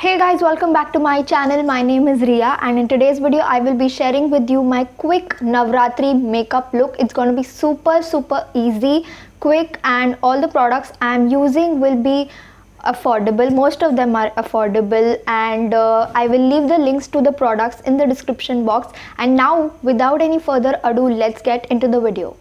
Hey guys, welcome back to my channel. My name is Rhea and in today's video I will be sharing with you my quick Navratri makeup look. It's going to be super easy, quick, and all the products I'm using will be affordable. Most of them are affordable, and I will leave the links to the products in the description box. And now without any further ado, let's get into the video.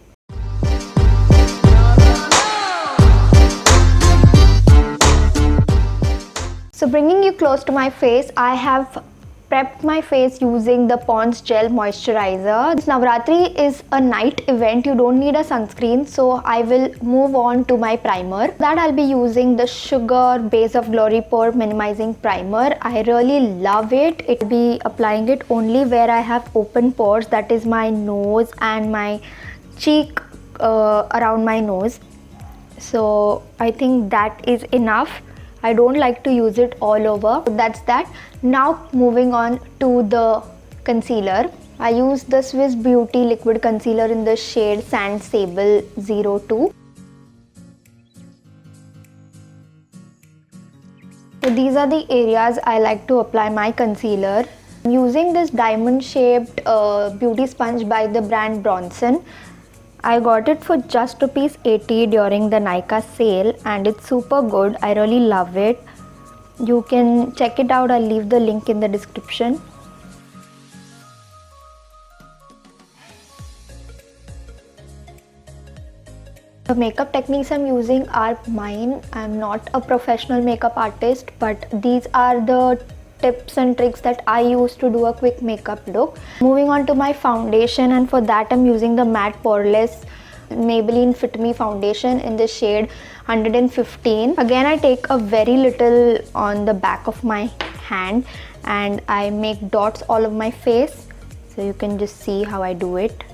So bringing you close to my face, I have prepped my face using the Pond's Gel Moisturizer. This Navratri is a night event, you don't need a sunscreen, so I will move on to my primer. That I'll be using the Sugar Base of Glory Pore Minimizing Primer. I really love it. I'll be applying it only where I have open pores, that is my nose and my cheek around my nose. So I think that is enough. I don't like to use it all over. So that's that. Now moving on to the concealer. I use the Swiss Beauty Liquid Concealer in the shade Sand Sable 02. So these are the areas I like to apply my concealer. I'm using this diamond shaped beauty sponge by the brand Bronson. I got it for just ₹80 during the Nykaa sale and it's super good. I really love it. You can check it out. I'll leave the link in the description. The makeup techniques I'm using are mine. I'm not a professional makeup artist, but these are the tips and tricks that I use to do a quick makeup look. Moving on to my foundation, and for that I'm using the matte poreless Maybelline Fit Me foundation in the shade 115. Again, I take a very little on the back of my hand and I make dots all over my face, so you can just see how I do it.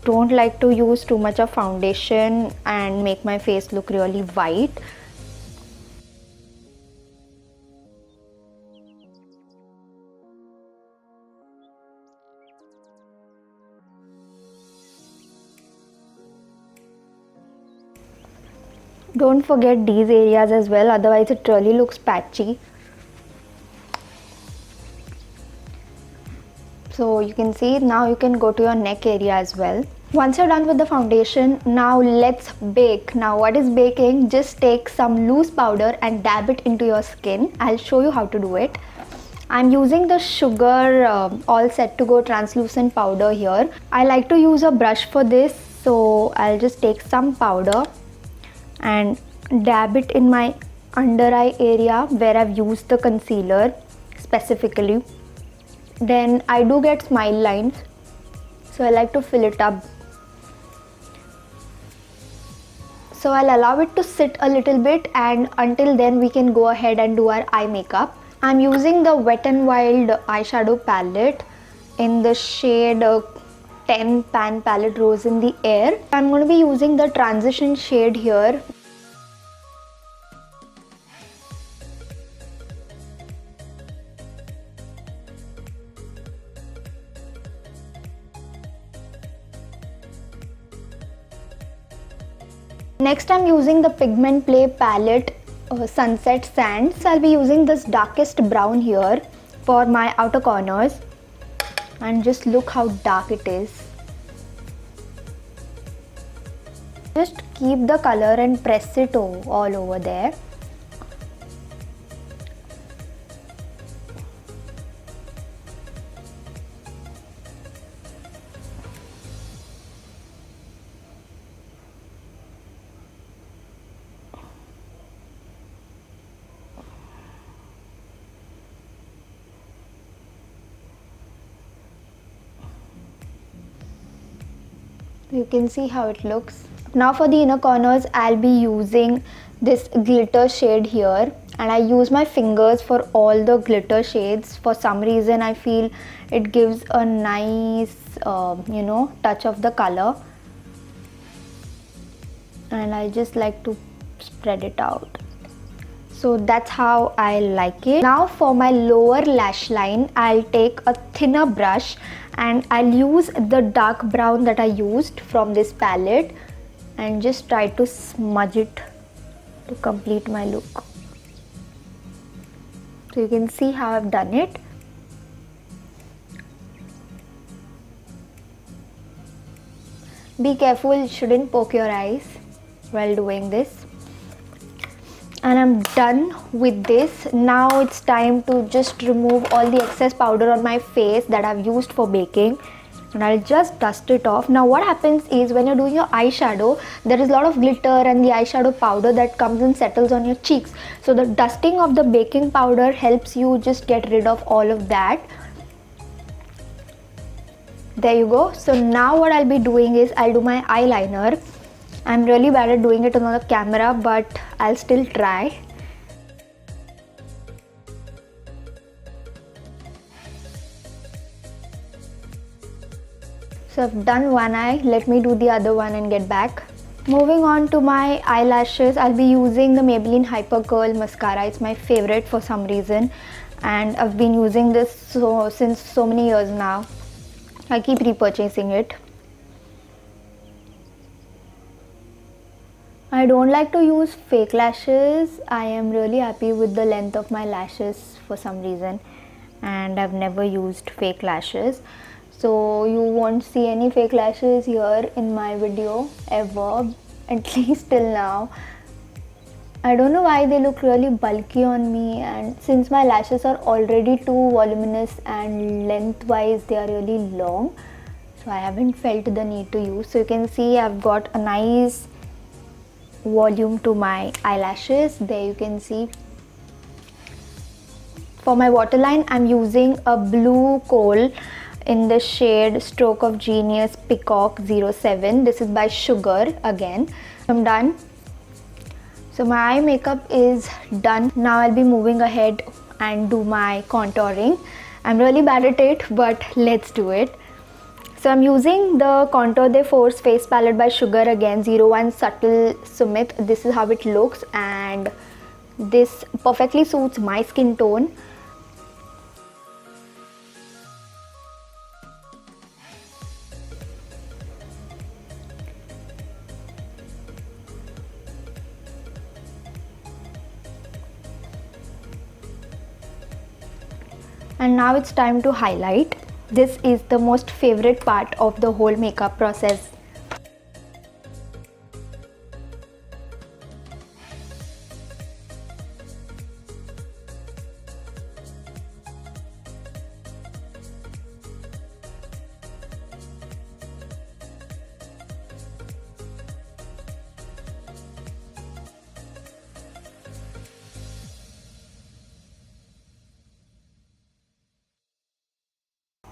Don't like to use too much of foundation and make my face look really white. Don't forget these areas as well, otherwise it really looks patchy. So you can see, now you can go to your neck area as well. Once you're done with the foundation, now let's bake. Now what is baking? Just take some loose powder and dab it into your skin. I'll show you how to do it. I'm using the Sugar All Set to Go translucent powder here. I like to use a brush for this, so I'll just take some powder and dab it in my under eye area where I've used the concealer specifically. Then I do get smile lines, so I like to fill it up. So I'll allow it to sit a little bit, and until then we can go ahead and do our eye makeup. I'm using the Wet n Wild eyeshadow palette in the shade 10 Pan Palette Rose in the Air. I'm going to be using the transition shade here. Next I'm using the Pigment Play palette Sunset Sands. I'll be using this darkest brown here for my outer corners, and just look how dark it is. Just keep the color and press it all over there. You can see how it looks. Now for the inner corners, I'll be using this glitter shade here, and I use my fingers for all the glitter shades. For some reason I feel it gives a nice touch of the color, and I just like to spread it out. So that's how I like it. Now for my lower lash line, I'll take a thinner brush and I'll use the dark brown that I used from this palette and just try to smudge it to complete my look. So you can see how I've done it. Be careful, you shouldn't poke your eyes while doing this. And I'm done with this. Now it's time to just remove all the excess powder on my face that I've used for baking, and I'll just dust it off. Now what happens is, when you're doing your eyeshadow, there is a lot of glitter and the eyeshadow powder that comes and settles on your cheeks. So the dusting of the baking powder helps you just get rid of all of that. There you go. So now what I'll be doing is, I'll do my eyeliner. I'm really bad at doing it on the camera, but I'll still try. So I've done one eye, let me do the other one and get back. Moving on to my eyelashes, I'll be using the Maybelline Hyper Curl Mascara. It's my favorite for some reason, and I've been using this since so many years now. I keep repurchasing it. I don't like to use fake lashes. I am really happy with the length of my lashes for some reason, and I've never used fake lashes. So you won't see any fake lashes here in my video ever, at least till now. I don't know why they look really bulky on me, and since my lashes are already too voluminous and lengthwise they are really long, so I haven't felt the need to use. So you can see I've got a nice volume to my eyelashes. There you can see. For my waterline, I'm using a blue coal in the shade Stroke of Genius Peacock 07. This is by Sugar again. I'm done. So my eye makeup is done. Now I'll be moving ahead and do my contouring. I'm really bad at it, but let's do it. So I'm using the Contour de Force face palette by Sugar again, 01 Subtle Sumit. This is how it looks, and this perfectly suits my skin tone. And now it's time to highlight. This is the most favorite part of the whole makeup process.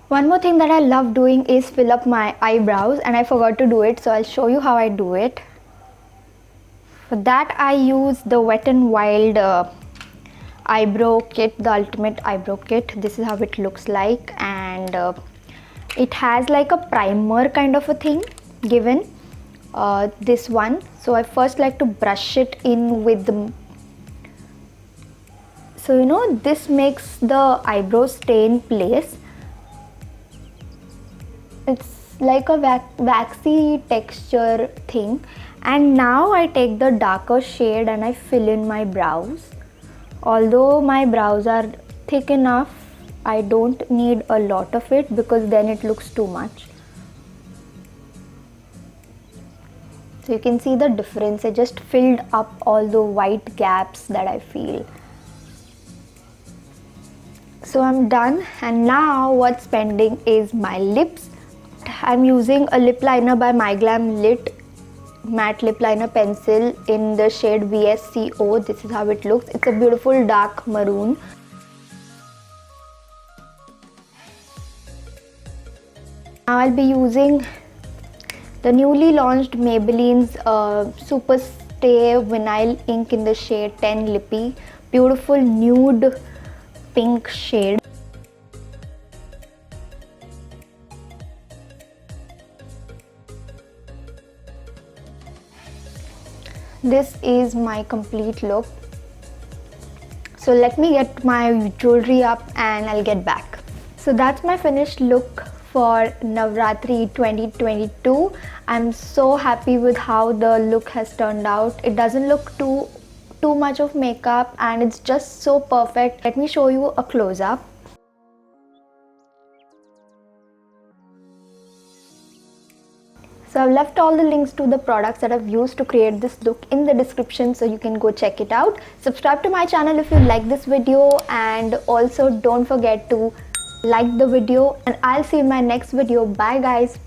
One more thing that I love doing is fill up my eyebrows, and I forgot to do it, so I'll show you how I do it. For that I use the Wet n Wild eyebrow kit, the ultimate eyebrow kit. This is how it looks like, and it has like a primer kind of a thing given, this one. So I first like to brush it in with the, so you know, this makes the eyebrows stay in place. It's like a waxy texture thing. And now I take the darker shade and I fill in my brows. Although my brows are thick enough, I don't need a lot of it because then it looks too much. So you can see the difference. I just filled up all the white gaps that I feel. So I'm done, and now what's pending is my lips. I'm using a lip liner by MyGlamm Lit matte lip liner pencil in the shade VSCO. This is how it looks. It's a beautiful dark maroon. Now I'll be using the newly launched Maybelline's Super Stay Vinyl Ink in the shade 10 Lippy. Beautiful nude pink shade. This is my complete look. So let me get my jewelry up and I'll get back. So that's my finished look for Navratri 2022. I'm so happy with how the look has turned out. It doesn't look too too much of makeup and it's just so perfect. Let me show you a close-up. So I've left all the links to the products that I've used to create this look in the description, so you can go check it out. Subscribe to my channel if you like this video, and also don't forget to like the video, and I'll see you in my next video. Bye guys.